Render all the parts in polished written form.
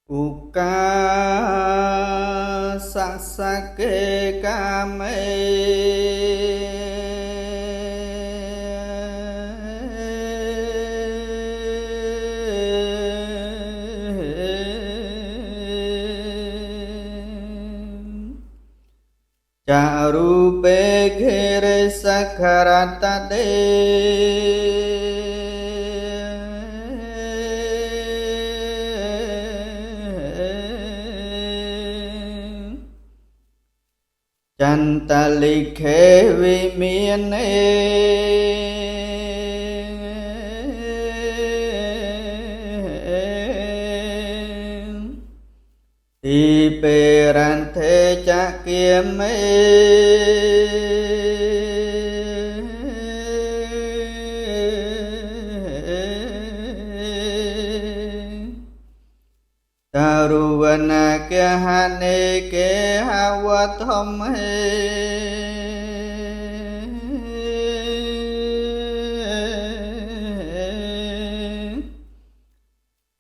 Uka sasake kame Charupe ghire sakharatade Chantalikhe vimiane Iperante chakieme Taruvana kehane kehawatham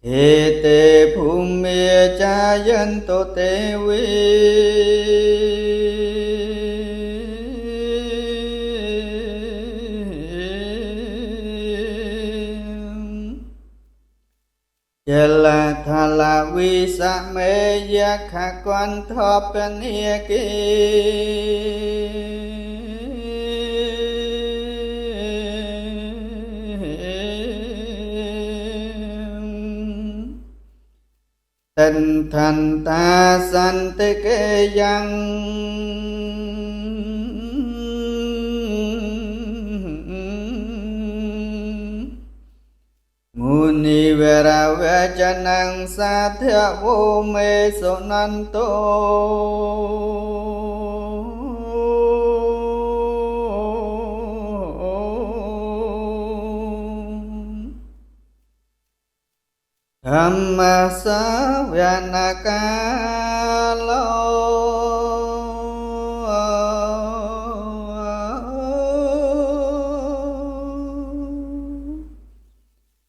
Ete phumya chayanto tevi Chela thala visa me yakha quan thopania Tình thành ta sanh tế kê văn Muni vera vechanang sathya vô me sonanto Dhamma savanakalo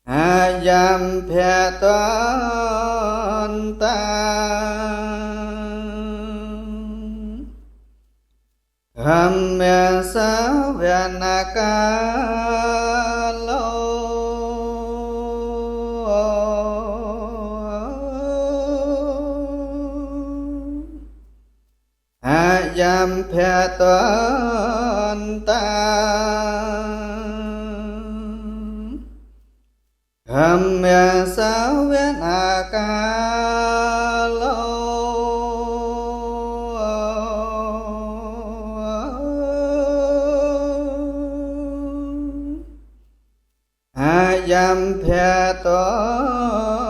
Ayam phyaton ta Dhamma savanakalo Ayam phyaton ta Dhamma savanakalo Ayam phyaton